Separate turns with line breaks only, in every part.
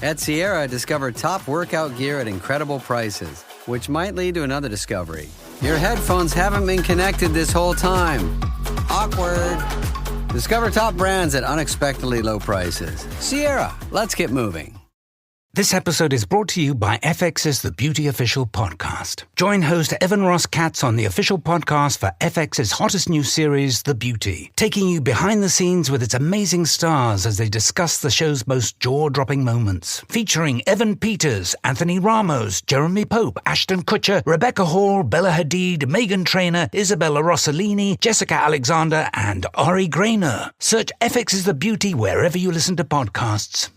At Sierra, discover top workout gear at incredible prices, which might lead to another discovery. Your headphones haven't been connected this whole time. Awkward. Discover top brands at unexpectedly low prices. Sierra, let's get moving.
This episode is brought to you by FX's The Beauty Official Podcast. Join host Evan Ross Katz on the official podcast for FX's hottest new series, The Beauty, taking you behind the scenes with its amazing stars as they discuss the show's most jaw-dropping moments. Featuring Evan Peters, Anthony Ramos, Jeremy Pope, Ashton Kutcher, Rebecca Hall, Bella Hadid, Meghan Trainor, Isabella Rossellini, Jessica Alexander, and Ari Grainer. Search FX's The Beauty wherever you listen to podcasts.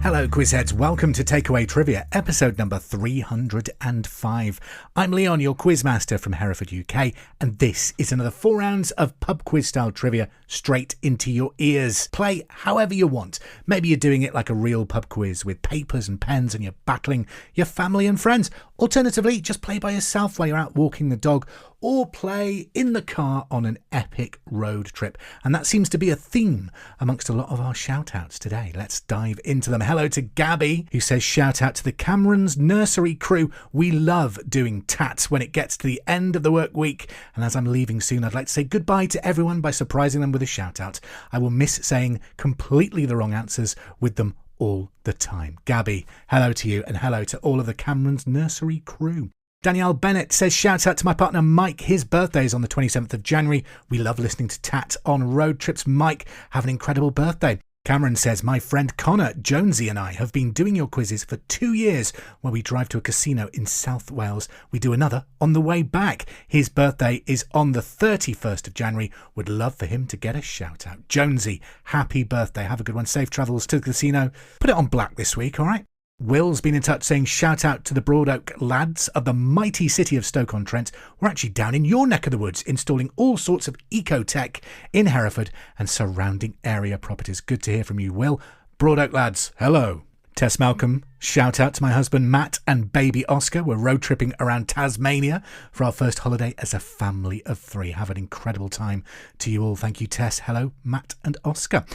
Hello Quizheads, welcome to Takeaway Trivia, episode number 305. I'm Leon, your quizmaster from Hereford, UK, and this is another 4 rounds of pub quiz style trivia straight into your ears. Play however you want. Maybe you're doing it like a real pub quiz with papers and pens and you're battling your family and friends. Alternatively, just play by yourself while you're out walking the dog, or play in the car on an epic road trip. And that seems to be a theme amongst a lot of our shout-outs today. Let's dive into them. Hello to Gabby, who says, shout out to the Cameron's nursery crew. We love doing tats when it gets to the end of the work week. And as I'm leaving soon, I'd like to say goodbye to everyone by surprising them with a shout-out. I will miss saying completely the wrong answers with them all the time. Gabby, hello to you, and hello to all of the Cameron's nursery crew. Danielle Bennett says, shout out to my partner Mike. His birthday is on the 27th of January. We love listening to Tat on road trips. Mike, have an incredible birthday. Cameron says, my friend Connor, Jonesy and I have been doing your quizzes for 2 years where we drive to a casino in South Wales. We do another on the way back. His birthday is on the 31st of January. Would love for him to get a shout out. Jonesy, happy birthday. Have a good one. Safe travels to the casino. Put it on black this week, all right? Will's been in touch saying, shout out to the Broadoak lads of the mighty city of Stoke-on-Trent. We're actually down in your neck of the woods installing all sorts of eco-tech in Hereford and surrounding area properties. Good to hear from you, Will. Broadoak lads, hello. Tess Malcolm, shout out to my husband Matt and baby Oscar. We're road tripping around Tasmania for our first holiday as a family of 3. Have an incredible time to you all. Thank you, Tess. Hello, Matt and Oscar.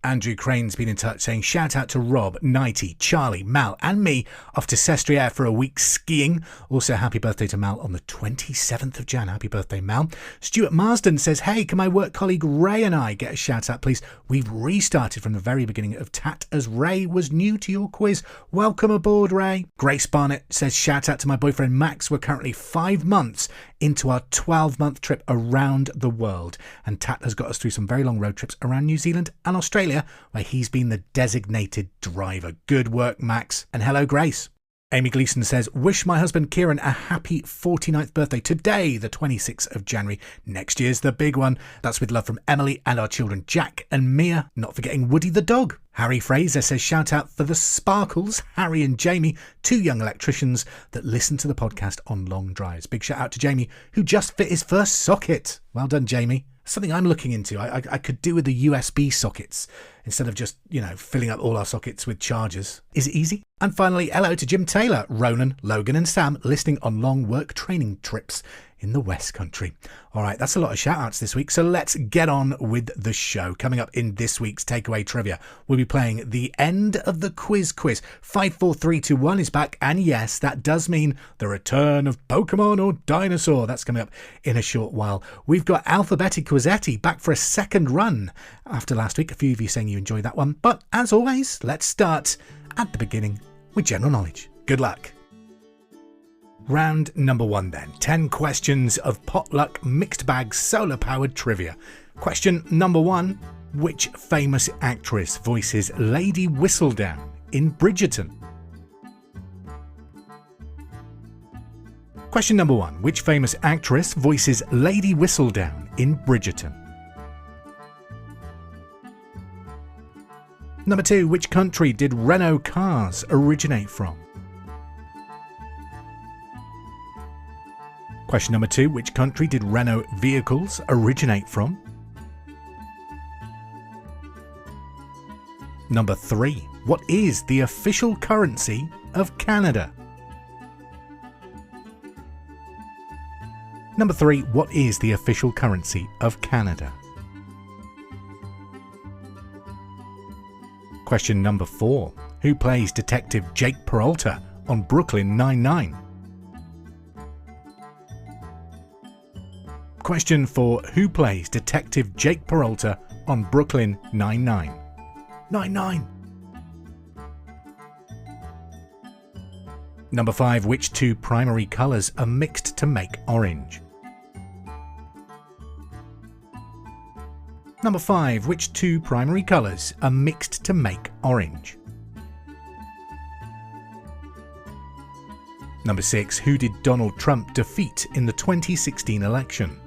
Andrew Crane's been in touch saying, shout out to Rob, Nighty, Charlie, Mal and me off to Sestriere for a week skiing. Also, happy birthday to Mal on the 27th of Jan. Happy birthday, Mal. Stuart Marsden says, hey, can my work colleague Ray and I get a shout out, please? We've restarted from the very beginning of Tat as Ray was new to your quiz. Welcome aboard, Ray. Grace Barnett says, shout out to my boyfriend Max. We're currently 5 months into our 12-month trip around the world. And Tat has got us through some very long road trips around New Zealand and Australia, where he's been the designated driver. Good work, Max. And hello, Grace. Amy Gleason says, wish my husband Kieran a happy 49th birthday today, the 26th of January. Next year's the big one. That's with love from Emily and our children Jack and Mia, not forgetting Woody the dog. Harry Fraser says, shout out for the Sparkles, Harry and Jamie, 2 young electricians that listen to the podcast on long drives. Big shout out to Jamie, who just fit his first socket. Well done, Jamie. Something I'm looking into. I could do with the USB sockets instead of just, filling up all our sockets with chargers. Is it easy? And finally, hello to Jim Taylor, Ronan, Logan and Sam listening on long work training trips in the West Country. All right, that's a lot of shout outs this week, so let's get on with the show. Coming up in this week's Takeaway Trivia, we'll be playing the end of the quiz. 5, 4, 3, 2, 1 is back, and yes, that does mean the return of Pokemon or Dinosaur. That's coming up in a short while. We've got Alphabetti Quizetti back for a second run after last week. A few of you saying you enjoyed that one, but as always, let's start at the beginning with general knowledge. Good luck. Round number 1 then. 10 questions of potluck mixed bag solar powered trivia. Question number 1. Which famous actress voices Lady Whistledown in Bridgerton? Question number 1. Which famous actress voices Lady Whistledown in Bridgerton? Number 2. Which country did Renault cars originate from? Question number 2. Which country did Renault vehicles originate from? Number 3. what is the official currency of Canada? Number 3, what is the official currency of Canada? Question number 4, who plays Detective Jake Peralta on Brooklyn Nine-Nine? Question 4, who plays Detective Jake Peralta on Brooklyn Nine-Nine? Nine-Nine. Number 5, which 2 primary colours are mixed to make orange? Number 5, which 2 primary colours are mixed to make orange? Number 6, who did Donald Trump defeat in the 2016 election?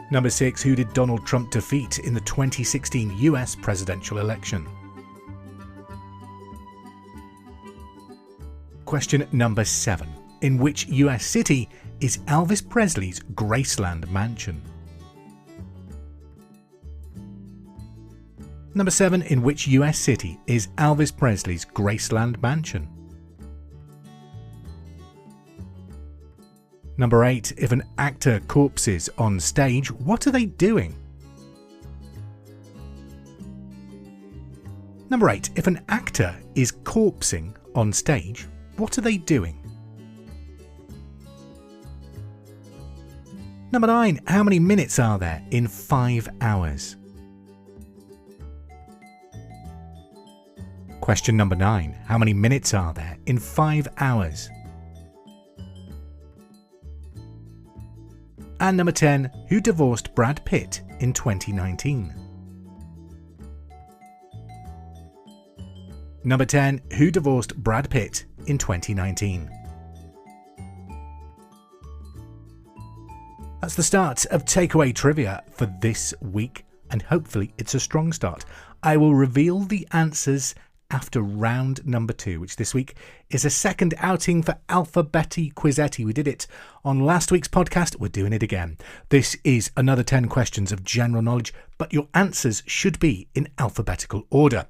Number 6, who did Donald Trump defeat in the 2016 US presidential election? Question number 7, in which US city is Elvis Presley's Graceland mansion? Number 7, in which US city is Elvis Presley's Graceland mansion? Number 8, if an actor corpses on stage, what are they doing? Number 8, if an actor is corpsing on stage, what are they doing? Number 9, how many minutes are there in 5 hours? Question number 9, how many minutes are there in 5 hours? And number 10, who divorced Brad Pitt in 2019? Number 10, who divorced Brad Pitt in 2019? That's the start of Takeaway Trivia for this week, and hopefully it's a strong start. I will reveal the answers after round number 2, which this week is a second outing for Alphabetti Quizetti. We did it on last week's podcast. We're doing it again. This is another 10 questions of general knowledge, but your answers should be in alphabetical order.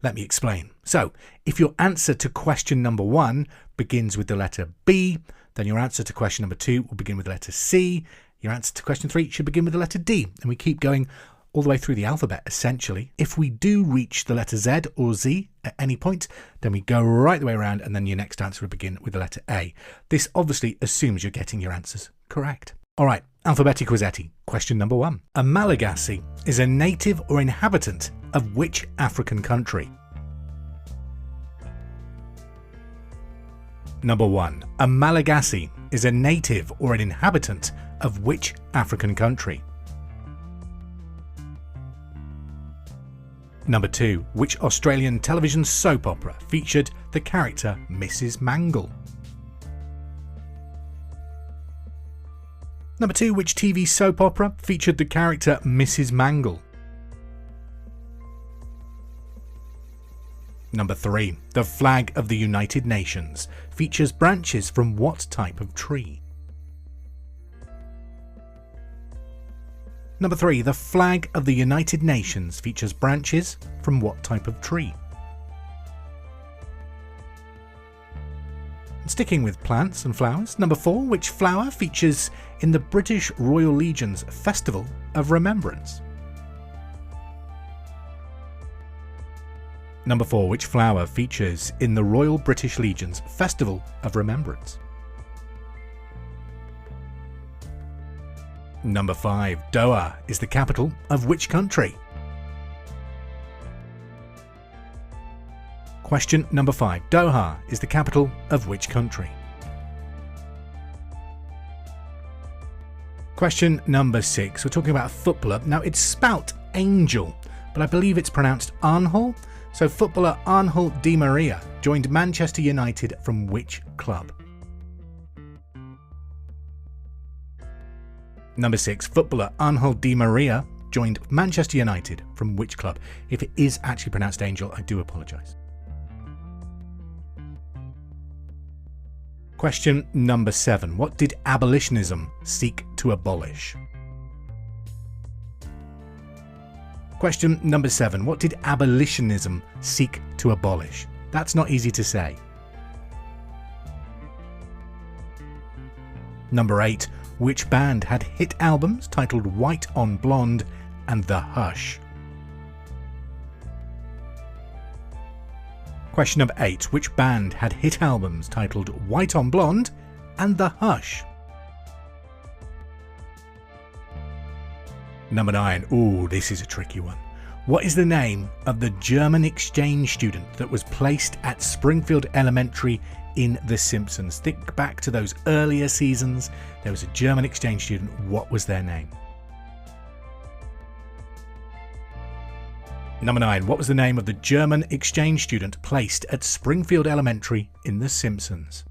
Let me explain. So, if your answer to question number 1 begins with the letter B, then your answer to question number 2 will begin with the letter C. Your answer to question 3 should begin with the letter D. And we keep going all the way through the alphabet, essentially. If we do reach the letter Z or Z at any point, then we go right the way around, and then your next answer will begin with the letter A. This obviously assumes you're getting your answers correct. All right, Alphabetti Quizetti. Question number 1. A Malagasy is a native or inhabitant of which African country? Number 1. A Malagasy is a native or an inhabitant of which African country? Number 2. Which Australian television soap opera featured the character Mrs. Mangle? Number 2. Which TV soap opera featured the character Mrs. Mangle? Number 3. The flag of the United Nations features branches from what type of tree? Number 3. The flag of the United Nations features branches from what type of tree? And sticking with plants and flowers, number 4. Which flower features in the British Royal Legion's Festival of Remembrance? Number 4. Which flower features in the Royal British Legion's Festival of Remembrance? Number 5. Doha is the capital of which country? Question number 5. Doha is the capital of which country? Question number 6. We're talking about a footballer. Now it's spelt Angel, but I believe it's pronounced Arnhol. So footballer Angel Di Maria joined Manchester United from which club? Number 6. Footballer Angel Di Maria joined Manchester United from which club? If it is actually pronounced Angel, I do apologise. Question number 7. What did abolitionism seek to abolish? Question number 7. What did abolitionism seek to abolish? That's not easy to say. Number 8. Which band had hit albums titled White on Blonde and The Hush? Question number 8. Which band had hit albums titled White on Blonde and The Hush? Number 9. Ooh, this is a tricky one. What is the name of the German exchange student that was placed at Springfield Elementary in The Simpsons? Think back to those earlier seasons. There was a German exchange student. What was their name? Number 9. What was the name of the German exchange student placed at Springfield Elementary in The Simpsons?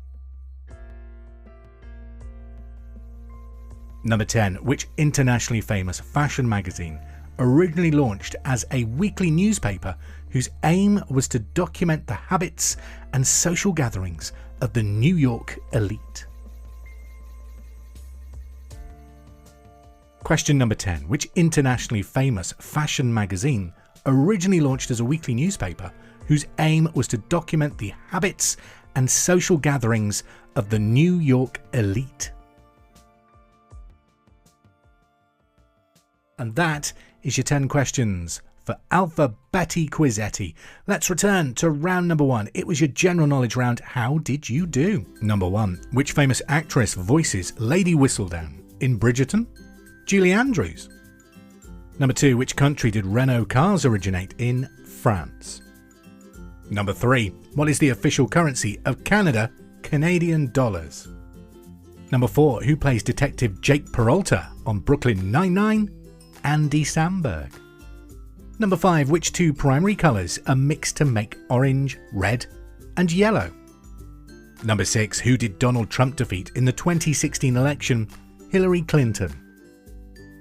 Number 10. Which internationally famous fashion magazine originally launched as a weekly newspaper whose aim was to document the habits and social gatherings of the New York elite? Question number 10. Which internationally famous fashion magazine originally launched as a weekly newspaper whose aim was to document the habits and social gatherings of the New York elite? And that is your 10 questions for Alphabetti Quizetti. Let's return to round number 1. It was your general knowledge round. How did you do? Number 1. Which famous actress voices Lady Whistledown in Bridgerton? Julie Andrews. Number 2. Which country did Renault cars originate in? France. Number 3. What is the official currency of Canada? Canadian dollars. Number 4. Who plays Detective Jake Peralta on Brooklyn Nine-Nine? Andy Samberg. Number 5. Which 2 primary colours are mixed to make orange, red and yellow? Number 6. Who did Donald Trump defeat in the 2016 election? Hillary Clinton.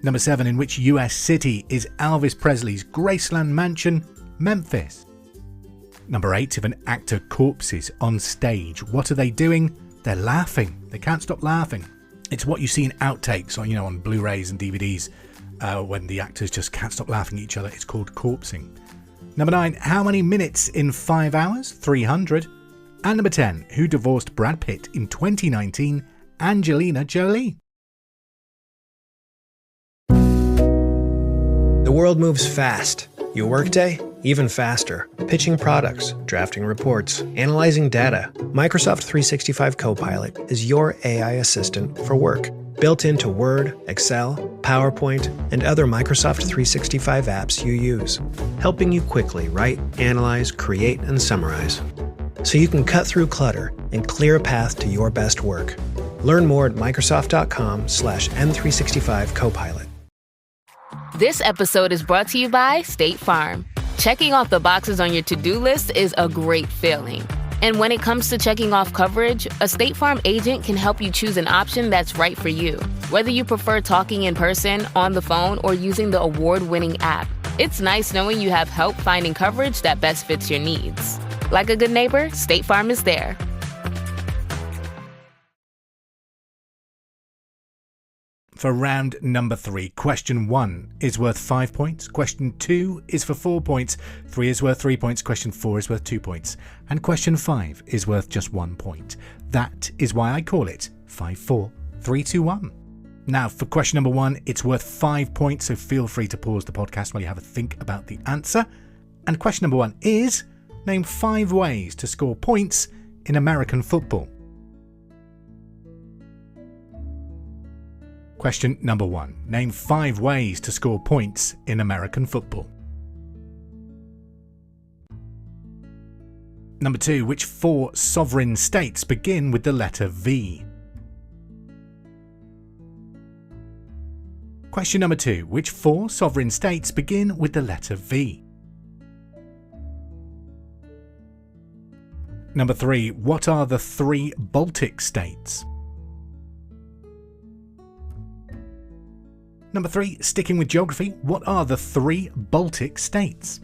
Number 7. In which US city is Elvis Presley's Graceland mansion? Memphis. Number 8. If an actor corpses on stage, what are they doing? They're laughing. They can't stop laughing. It's what you see in outtakes on Blu-rays and DVDs. When the actors just can't stop laughing at each other. It's called corpsing. Number 9. How many minutes in 5 hours? 300. And number 10. Who divorced Brad Pitt in 2019? Angelina Jolie.
The world moves fast. Your workday, even faster. Pitching products, drafting reports, analyzing data. Microsoft 365 Copilot is your AI assistant for work. Built into Word, Excel, PowerPoint, and other Microsoft 365 apps you use. Helping you quickly write, analyze, create, and summarize. So you can cut through clutter and clear a path to your best work. Learn more at Microsoft.com/M365 Copilot.
This episode is brought to you by State Farm. Checking off the boxes on your to-do list is a great feeling. And when it comes to checking off coverage, a State Farm agent can help you choose an option that's right for you. Whether you prefer talking in person, on the phone, or using the award-winning app, it's nice knowing you have help finding coverage that best fits your needs. Like a good neighbor, State Farm is there.
For round number 3, question 1 is worth 5 points, question 2 is for 4 points, 3 is worth 3 points, question 4 is worth 2 points, and question 5 is worth just 1 point. That is why I call it 5, 4, 3, 2, 1. Now, for question number 1, it's worth 5 points, so feel free to pause the podcast while you have a think about the answer. And question number 1 is, name 5 ways to score points in American football. Question number 1. Name 5 ways to score points in American football. Number 2. Which 4 sovereign states begin with the letter V? Question number 2. Which 4 sovereign states begin with the letter V? Number 3. What are the 3 Baltic states? Number 3, sticking with geography, what are the 3 Baltic states?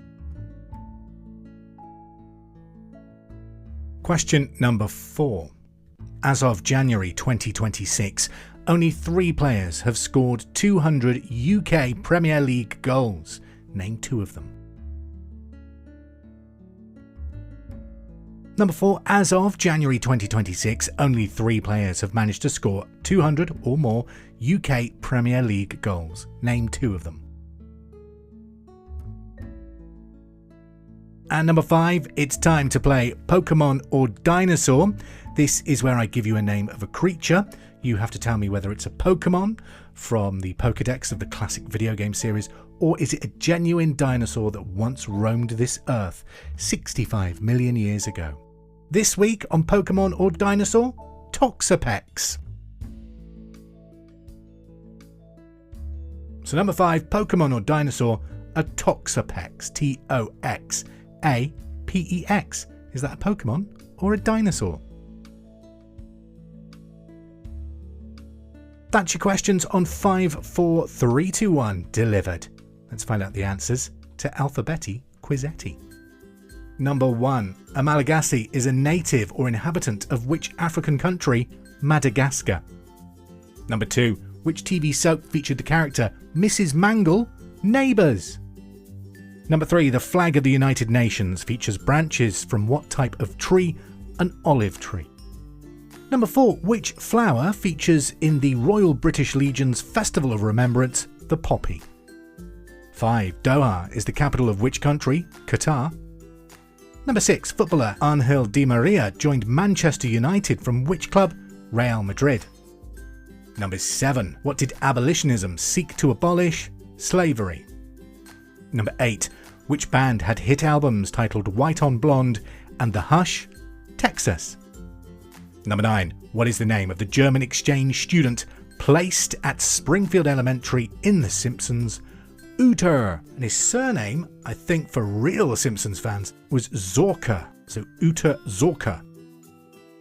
Question number 4. As of January 2026, only 3 players have scored 200 UK Premier League goals. Name 2 of them. Number 4, as of January 2026, only 3 players have managed to score 200 or more UK Premier League goals. Name 2 of them. And number 5, it's time to play Pokemon or Dinosaur. This is where I give you a name of a creature. You have to tell me whether it's a Pokemon from the Pokédex of the classic video game series, or is it a genuine dinosaur that once roamed this earth 65 million years ago. This week on Pokemon or Dinosaur, Toxapex. So number 5, Pokemon or Dinosaur, a Toxapex. Toxapex. Is that a Pokemon or a dinosaur? That's your questions on 5, 4, 3, 2, 1 delivered. Let's find out the answers to Alphabetti Quizetti. Number 1. A Malagasy is a native or inhabitant of which African country? Madagascar. Number 2. Which TV soap featured the character Mrs. Mangle? Neighbours. Number 3. The flag of the United Nations features branches from what type of tree? An olive tree. Number 4. Which flower features in the Royal British Legion's Festival of Remembrance? The poppy. 5. Doha is the capital of which country? Qatar. Number 6. Footballer Angel Di Maria joined Manchester United from which club? Real Madrid. Number 7. What did abolitionism seek to abolish? Slavery. Number 8. Which band had hit albums titled White on Blonde and The Hush? Texas. Number 9. What is the name of the German exchange student placed at Springfield Elementary in The Simpsons? Uter. And his surname, I think for real Simpsons fans, was Zorka. So Uter Zorka.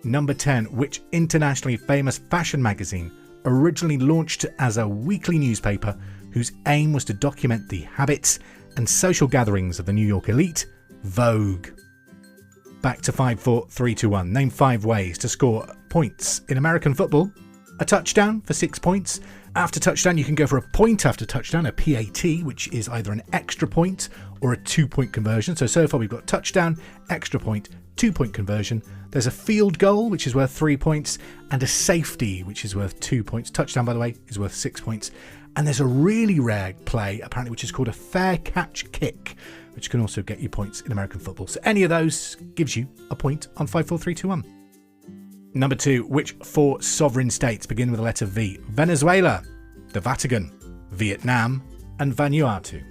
Number 10. Which internationally famous fashion magazine originally launched as a weekly newspaper whose aim was to document the habits and social gatherings of the New York elite? Vogue. Back to 5, 4, 3, 2, 1. Name 5 ways to score points in American football. A touchdown for 6 points. After touchdown, you can go for a point after touchdown, a PAT, which is either an extra point or a 2-point conversion. So far we've got touchdown, extra point, 2-point conversion. There's a field goal, which is worth 3 points, and a safety, which is worth 2 points. Touchdown, by the way, is worth 6 points. And there's a really rare play, apparently, which is called a fair catch kick, which can also get you points in American football. So any of those gives you a point on 5, 4, 3, 2, 1. Number 2. Which 4 sovereign states begin with the letter V? Venezuela, the Vatican, Vietnam, and Vanuatu.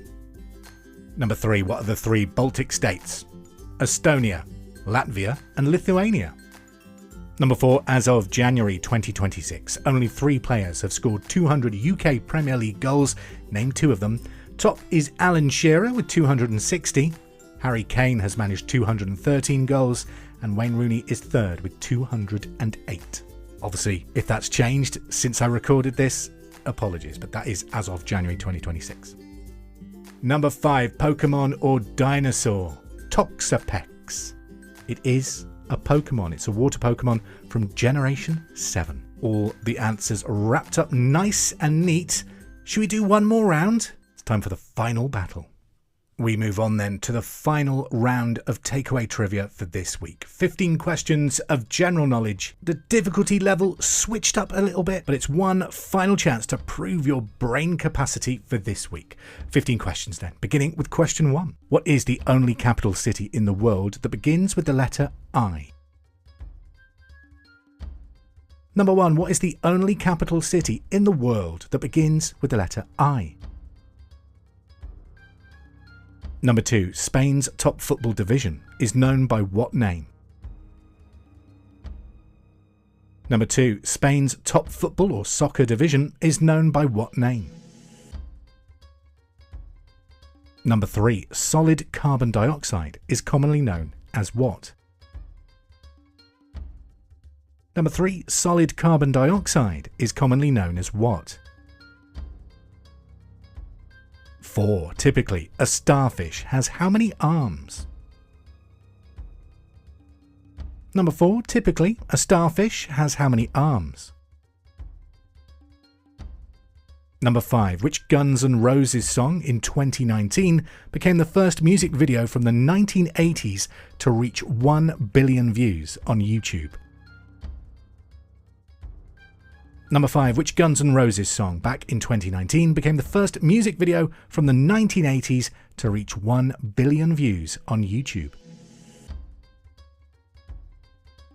Number 3. What are the 3 Baltic states? Estonia, Latvia, and Lithuania. Number 4. As of January 2026, only 3 players have scored 200 UK Premier League goals. Name 2 of them. Top is Alan Shearer with 260. Harry Kane has managed 213 goals. And Wayne Rooney is 3rd with 208. Obviously, if that's changed since I recorded this, apologies, but that is as of January 2026. Number 5, Pokemon or Dinosaur? Toxapex. It is a Pokemon. It's a water Pokemon from Generation 7. All the answers wrapped up nice and neat. Should we do one more round? It's time for the final battle. We move on then to the final round of takeaway trivia for this week. 15 questions of general knowledge. The difficulty level switched up a little bit, but it's one final chance to prove your brain capacity for this week. 15 questions then, beginning with question 1. What is the only capital city in the world that begins with the letter I? Number 1. What is the only capital city in the world that begins with the letter I? Number 2. Spain's top football division is known by what name? Number 2. Spain's top football or soccer division is known by what name? Number 3. Solid carbon dioxide is commonly known as what? Number 3. Solid carbon dioxide is commonly known as what? 4. Typically, a starfish has how many arms? Number 4. Typically, a starfish has how many arms? Number 5. Which Guns N' Roses song in 2019 became the first music video from the 1980s to reach 1 billion views on YouTube? Number 5. Which Guns N' Roses song back in 2019 became the first music video from the 1980s to reach 1 billion views on YouTube?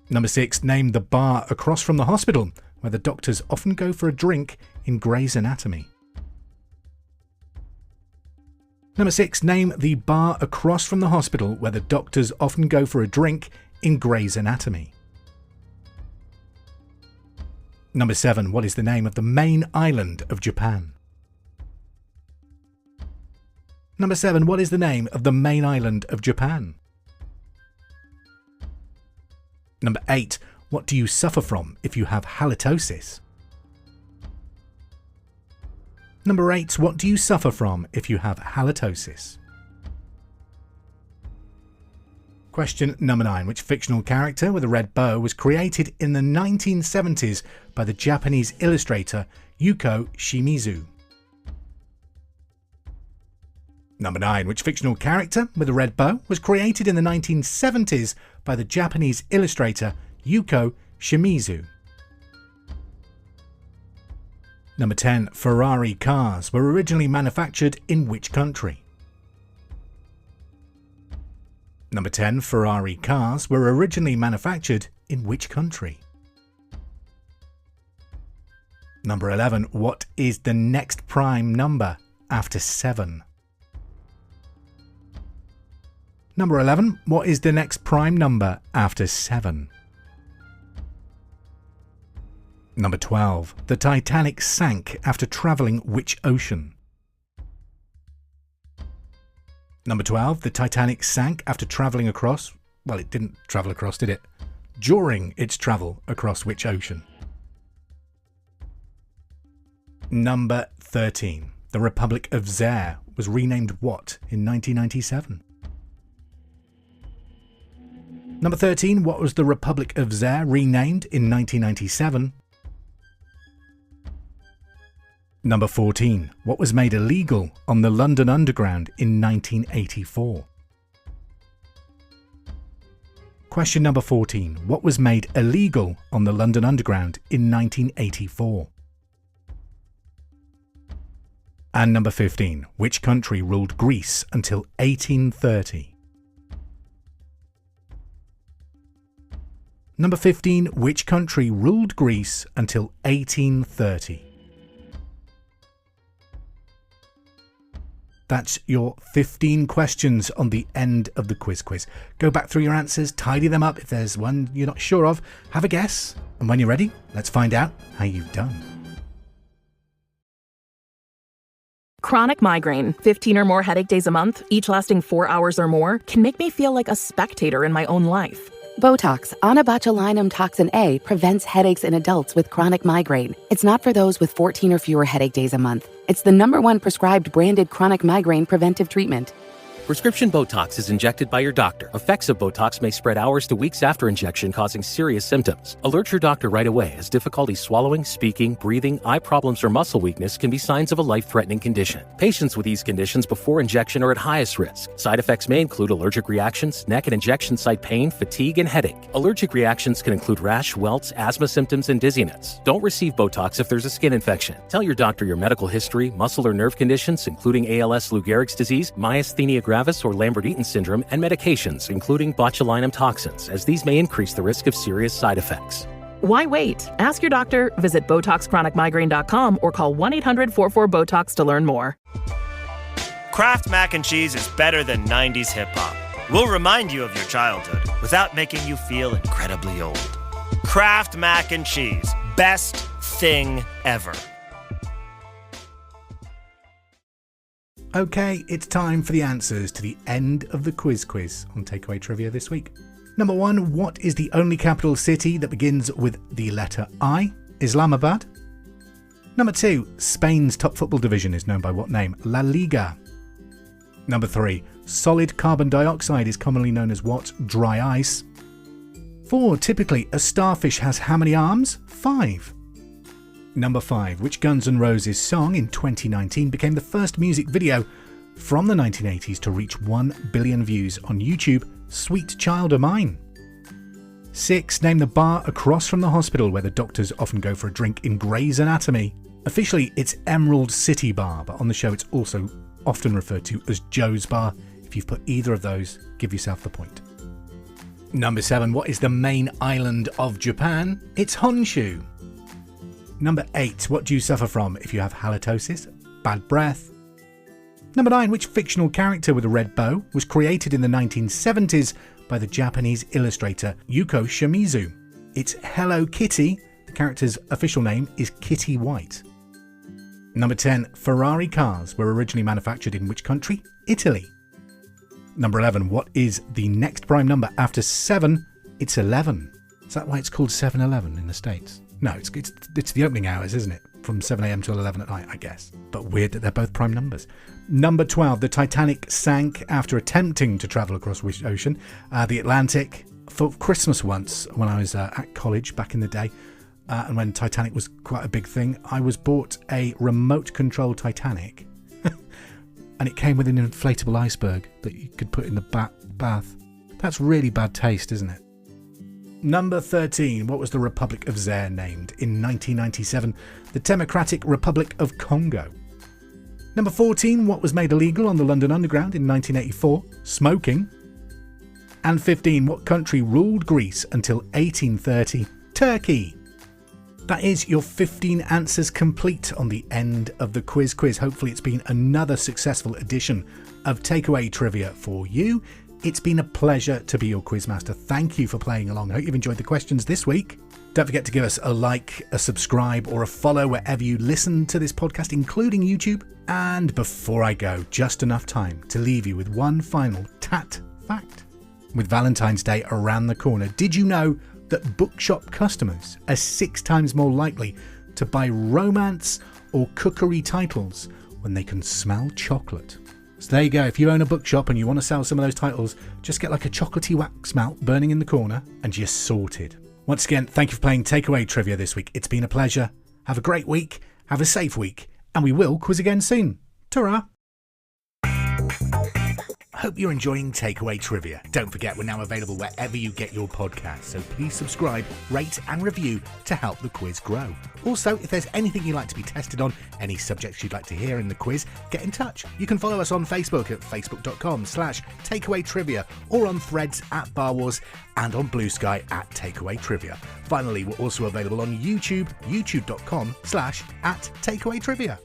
Number 6. Name the bar across from the hospital where the doctors often go for a drink in Grey's Anatomy. Number 6. Name the bar across from the hospital where the doctors often go for a drink in Grey's Anatomy. Number 7. What is the name of the main island of Japan? Number 7. What is the name of the main island of Japan? Number 8. What do you suffer from if you have halitosis? Number 8. What do you suffer from if you have halitosis? Question number 9. Which fictional character with a red bow was created in the 1970s by the Japanese illustrator Yuko Shimizu? Number 9. Which fictional character with a red bow was created in the 1970s by the Japanese illustrator Yuko Shimizu? Number 10. Ferrari cars were originally manufactured in which country? Number 10. Ferrari cars were originally manufactured in which country? Number 11. What is the next prime number after 7? Number 11. What is the next prime number after 7? Number 12. The Titanic sank after travelling which ocean? Number 12. The Titanic sank after travelling across... Well, it didn't travel across, did it? During its travel across which ocean? Number 13. The Republic of Zaire was renamed what in 1997? Number 13. What was the Republic of Zaire renamed in 1997? Number 14. What was made illegal on the London Underground in 1984? Question number 14. What was made illegal on the London Underground in 1984? And number 15. Which country ruled Greece until 1830? Number 15. Which country ruled Greece until 1830? That's your 15 questions on the end of the quiz. Go back through your answers, tidy them up. If there's one you're not sure of, have a guess. And when you're ready, let's find out how you've done.
Chronic migraine, 15 or more headache days a month, each lasting 4 hours or more, can make me feel like a spectator in my own life.
Botox, onabotulinum toxin A, prevents headaches in adults with chronic migraine. It's not for those with 14 or fewer headache days a month. It's the #1 prescribed branded chronic migraine preventive treatment.
Prescription Botox is injected by your doctor. Effects of Botox may spread hours to weeks after injection, causing serious symptoms. Alert your doctor right away, as difficulty swallowing, speaking, breathing, eye problems, or muscle weakness can be signs of a life-threatening condition. Patients with these conditions before injection are at highest risk. Side effects may include allergic reactions, neck and injection site pain, fatigue, and headache. Allergic reactions can include rash, welts, asthma symptoms, and dizziness. Don't receive Botox if there's a skin infection. Tell your doctor your medical history, muscle or nerve conditions, including ALS, Lou Gehrig's disease, myasthenia gravis, or Lambert-Eaton syndrome, and medications, including botulinum toxins, as these may increase the risk of serious side effects.
Why wait? Ask your doctor, visit BotoxChronicMigraine.com, or call 1-800-44-BOTOX to learn more.
Kraft Mac and Cheese is better than 90s hip-hop. We'll remind you of your childhood without making you feel incredibly old. Kraft Mac and Cheese. Best thing ever.
Okay, it's time for the answers to the end of the quiz on Takeaway Trivia this week. Number 1, what is the only capital city that begins with the letter I? Islamabad. Number 2, Spain's top football division is known by what name? La Liga. Number 3, solid carbon dioxide is commonly known as what? Dry ice. 4, typically a starfish has how many arms? 5. Number 5. Which Guns N' Roses song in 2019 became the first music video from the 1980s to reach 1 billion views on YouTube? Sweet Child O' Mine. 6. Name the bar across from the hospital where the doctors often go for a drink in Grey's Anatomy. Officially, it's Emerald City Bar, but on the show it's also often referred to as Joe's Bar. If you've put either of those, give yourself the point. Number 7. What is the main island of Japan? It's Honshu. Number 8. What do you suffer from if you have halitosis? Bad breath. Number 9. Which fictional character with a red bow was created in the 1970s by the Japanese illustrator Yuko Shimizu? It's Hello Kitty. The character's official name is Kitty White. Number 10. Ferrari cars were originally manufactured in which country? Italy. Number 11. What is the next prime number after 7? It's 11. Is that why it's called 7-Eleven in the States? No, it's the opening hours, isn't it? From 7 a.m. till 11 at night, I guess. But weird that they're both prime numbers. Number 12. The Titanic sank after attempting to travel across which ocean? The Atlantic. For Christmas once, when I was at college back in the day, and when Titanic was quite a big thing, I was bought a remote-controlled Titanic. And it came with an inflatable iceberg that you could put in the bath. That's really bad taste, isn't it? Number 13. What was the Republic of Zaire named in 1997? The Democratic Republic of Congo. Number 14. What was made illegal on the London Underground in 1984? Smoking. And 15. What country ruled Greece until 1830? Turkey. That is your 15 answers complete on the end of the quiz. Hopefully it's been another successful edition of Takeaway Trivia for you. It's been a pleasure to be your quizmaster. Thank you for playing along. I hope you've enjoyed the questions this week. Don't forget to give us a like, a subscribe, or a follow wherever you listen to this podcast, including YouTube. And before I go, just enough time to leave you with one final tat fact. With Valentine's Day around the corner, did you know that bookshop customers are 6 times more likely to buy romance or cookery titles when they can smell chocolate? So there you go. If you own a bookshop and you want to sell some of those titles, just get like a chocolatey wax melt burning in the corner and you're sorted. Once again, thank you for playing Takeaway Trivia this week. It's been a pleasure. Have a great week, have a safe week, and we will quiz again soon. Ta-ra! Hope you're enjoying Takeaway Trivia. Don't forget, we're now available wherever you get your podcasts, so please subscribe, rate and review to help the quiz grow. Also, if there's anything you'd like to be tested on, any subjects you'd like to hear in the quiz, get in touch. You can follow us on Facebook at facebook.com/takeawaytrivia or on Threads at Bar Wars and on Blue Sky at Takeaway Trivia. Finally, we're also available on YouTube, youtube.com/@takeawaytrivia.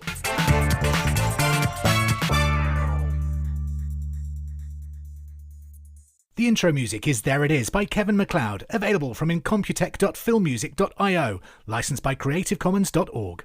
The intro music is There It Is by Kevin MacLeod, available from incomputech.filmmusic.io, licensed by creativecommons.org.